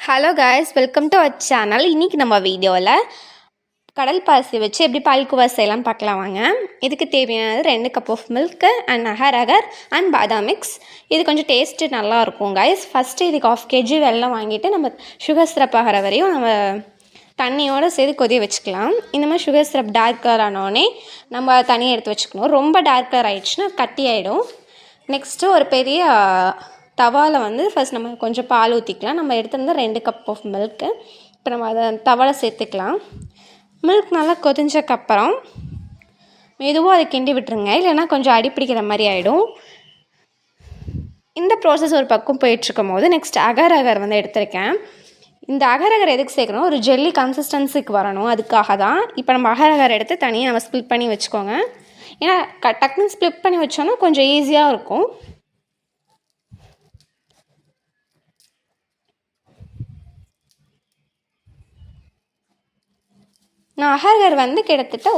Hello guys, welcome to our channel. இன்றைக்கி நம்ம வீடியோவில் கடல் பாசி வச்சு எப்படி பால்கோவா செய்யலாம் பார்க்கலாம் வாங்க. இதுக்கு தேவையானது 2 cup of milk and agar agar and பாதாம் மிக்ஸ். இது கொஞ்சம் டேஸ்ட்டு நல்லாயிருக்கும் காய்ஸ். ஃபஸ்ட்டு இதுக்கு 1/2 kg வெல்லம் வாங்கிட்டு நம்ம சுகர் சிரப் ஆகிற வரையும் நம்ம தண்ணியோடு சேர்த்து கொதிய வச்சுக்கலாம். இந்த மாதிரி சுகர் சிரப் டார்க் கலர் ஆனோடனே நம்ம தனியாக எடுத்து வச்சுக்கணும். ரொம்ப டார்க் கலர் ஆகிடுச்சுன்னா கட்டி ஆகிடும். நெக்ஸ்ட்டு ஒரு பெரிய தவாவில் ஃபஸ்ட் நம்ம கொஞ்சம் பால் ஊற்றிக்கலாம். நம்ம எடுத்துருந்து 2 கப் ஆஃப் மில்க்கு. இப்போ நம்ம அதை தவாவில் சேர்த்துக்கலாம். மில்க் நல்லா கொதிஞ்சக்கப்புறம் மெதுவாக அதை கிண்டி விட்டுருங்க, இல்லைன்னா கொஞ்சம் அடி பிடிக்கிற மாதிரி ஆகிடும். இந்த ப்ராசஸ் ஒரு பக்கம் போயிட்டுருக்கும் போது நெக்ஸ்ட் அகர் அகர் எடுத்திருக்கேன். இந்த அகர் அகர் எதுக்கு சேர்க்கணும், ஒரு ஜெல்லி கன்சிஸ்டன்சிக்கு வரணும், அதுக்காக தான். இப்போ நம்ம அகர் அகர் எடுத்து தனியாக நம்ம ஸ்ப்ளிட் பண்ணி வச்சுக்கோங்க. ஏன்னா டக்குன்னு ஸ்ப்ளிட் பண்ணி வச்சோன்னா கொஞ்சம் ஈஸியாக இருக்கும். நான் அகர் அகர் கிட்டத்தட்ட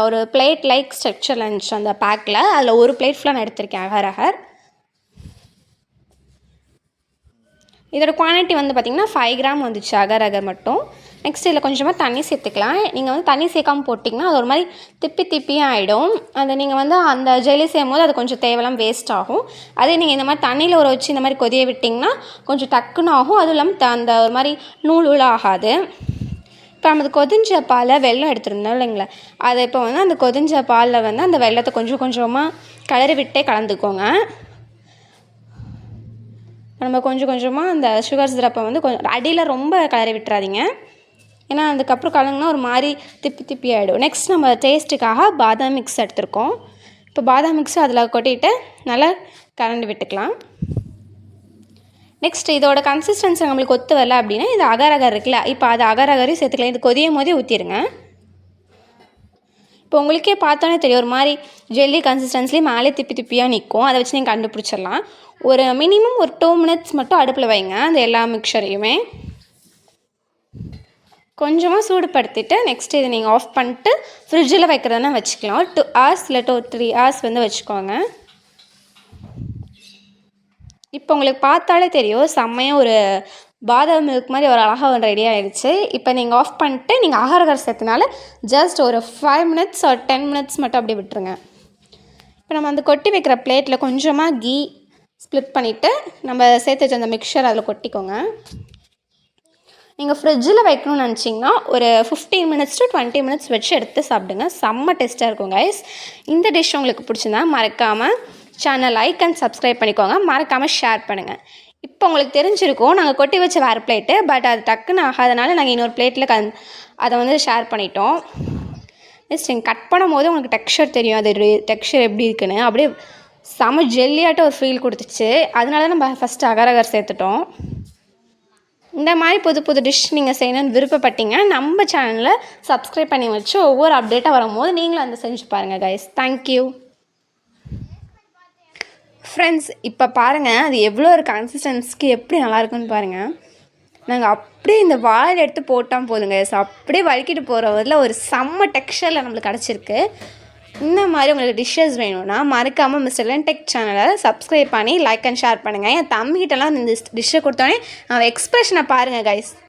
ஒரு பிளேட் லைக் ஸ்ட்ரக்சரில் இருந்துச்சு அந்த பேக்கில். அதில் ஒரு பிளேட் ஃபுல்லாக நான் எடுத்திருக்கேன் அகர் அகர். இதோட குவான்டிட்டி பார்த்திங்கன்னா 5 கிராம் வந்துச்சு அகர் அகர் மட்டும். நெக்ஸ்ட் இதில் கொஞ்சமாக தண்ணி சேர்த்துக்கலாம். நீங்கள் தண்ணி சேர்க்காமல் போட்டிங்கன்னா அது ஒரு மாதிரி திப்பியாக ஆகிடும். அதை நீங்கள் அந்த ஜெல்லி செய்யும் போது அது கொஞ்சம் தேவையில்லாமல் வேஸ்ட் ஆகும். அதே நீங்கள் இந்த மாதிரி தண்ணியில் ஊற வச்சு இந்த மாதிரி கொதிய விட்டிங்கன்னா கொஞ்சம் டக்குன்னு ஆகும். அதுவும் இல்லாமல் அந்த ஒரு மாதிரி நூல் ஆகாது. இப்போ நம்ம கொதிஞ்ச பாலில் வெல்லம் எடுத்துருந்தோம் இல்லைங்களா, அதை இப்போ அந்த கொதிஞ்ச பாலில் அந்த வெல்லத்தை கொஞ்சம் கொஞ்சமாக கிளறி விட்டே கலந்துக்கோங்க. நம்ம கொஞ்சம் கொஞ்சமாக அந்த சுகர் சிரப்பை கொஞ்சம் அடியில் ரொம்ப கிளறி விட்டுறாதீங்க. ஏன்னா அதுக்கப்புறம் கலங்கினா ஒரு மாதிரி திப்பி ஆகிடும். நெக்ஸ்ட் நம்ம டேஸ்ட்டுக்காக பாதாம் மிக்ஸ் எடுத்துருக்கோம். இப்போ பாதாம் மிக்ஸ் அதில் கொட்டிட்டு நல்லா கலந்து விட்டுக்கலாம். நெக்ஸ்ட் இதோட கன்சிஸ்டன்சி நம்மளுக்கு ஒத்து வரல அப்படின்னா இது அகர் அகர் இருக்குல்ல, இப்போ அது அகர் அகரையும் சேர்த்துக்கலாம். இது கொதியும் போதே ஊற்றிடுங்க. இப்போ உங்களுக்கே பார்த்தோன்னே தெரியும், ஒரு மாதிரி ஜெல்லி கன்சிஸ்டன்சிலேயே மேலே திப்பியாக நிற்கும். அதை வச்சு நீங்கள் கண்டுபிடிச்சிடலாம். ஒரு மினிமம் ஒரு 2 மினிட்ஸ் மட்டும் அடுப்பில் வைங்க அந்த எல்லா மிக்சரையுமே. கொஞ்சமாக சூடுபடுத்திட்டு நெக்ஸ்ட் இதை நீங்கள் ஆஃப் பண்ணிட்டு ஃப்ரிட்ஜில் வைக்கிறதுனா வச்சுக்கலாம். 2 hours இல்லை 3 hours வச்சுக்கோங்க. இப்போ உங்களுக்கு பார்த்தாலே தெரியும், செம்மையாக ஒரு பாதாம் மில்க் மாதிரி ஒரு அழகாக ரெடி ஆகிடுச்சு. இப்போ நீங்கள் ஆஃப் பண்ணிட்டு நீங்கள் அகர் அகர் சேர்த்தனால ஜஸ்ட் ஒரு 5 மினிட்ஸ் ஒரு 10 மினிட்ஸ் மட்டும் அப்படியே விட்டுருங்க. இப்போ நம்ம அந்த கொட்டி வைக்கிற பிளேட்டில் கொஞ்சமாக கீ ஸ்ப்ளிட் பண்ணிவிட்டு நம்ம சேர்த்து வச்ச அந்த மிக்சர் அதில் கொட்டிக்கோங்க. நீங்கள் ஃப்ரிட்ஜில் வைக்கணும்னு நினச்சிங்கன்னா ஒரு 15 மினிட்ஸ் to 20 மினிட்ஸ் வச்சு எடுத்து சாப்பிடுங்க. செம்ம டேஸ்ட்டாக இருக்கும் கைஸ். இந்த டிஷ் உங்களுக்கு பிடிச்சிருந்தா மறக்காமல் சேனல் லைக் அண்ட் சப்ஸ்கிரைப் பண்ணிக்கோங்க. மறக்காமல் ஷேர் பண்ணுங்கள். இப்போ உங்களுக்கு தெரிஞ்சிருக்கும் நாங்கள் கொட்டி வச்ச வேறு பிளேட்டு, பட் அது டக்குன்னு ஆகாதனால நாங்கள் இன்னொரு பிளேட்டில் அதை ஷேர் பண்ணிட்டோம். நெக்ஸ்ட் நீங்கள் கட் பண்ணும் போது உங்களுக்கு டெக்ஸ்சர் தெரியும், அது டெக்ஸ்சர் எப்படி இருக்குன்னு. அப்படியே செம ஜெல்லியாட்ட ஒரு ஃபீல் கொடுத்துச்சு. அதனால தான் நம்ம ஃபஸ்ட்டு அகர் அகர் சேர்த்துட்டோம். இந்த மாதிரி புது புது டிஷ் நீங்கள் செய்யணும்னு விருப்பப்பட்டீங்க நம்ம சேனலில் சப்ஸ்கிரைப் பண்ணி வச்சு ஒவ்வொரு அப்டேட்டாக வரும்போது நீங்களும் செஞ்சு பாருங்கள் கைஸ். Thank you friends. இப்போ பாருங்கள் அது எவ்வளோ ஒரு கன்சிஸ்டன்சிக்கு எப்படி நல்லாயிருக்குன்னு பாருங்கள். நாங்கள் அப்படியே இந்த வாயில் எடுத்து போட்டால் போதுங்க, அப்படியே வலிக்கிட்டு போகிறதில் ஒரு செம்ம டெக்ஸ்சரில் நம்மளுக்கு கிடச்சிருக்கு. இந்த மாதிரி உங்களுக்கு டிஷ்ஷஸ் வேணும்னா மறக்காமல் மிஸ்டர் லென் டெக் சேனலை சப்ஸ்கிரைப் பண்ணி லைக் அண்ட் ஷேர் பண்ணுங்கள். என் தம்பிகிட்டலாம் இந்த டிஷ்ஷை கொடுத்தோன்னே அவன் எக்ஸ்ப்ரெஷனை பாருங்கள் கைஸ்.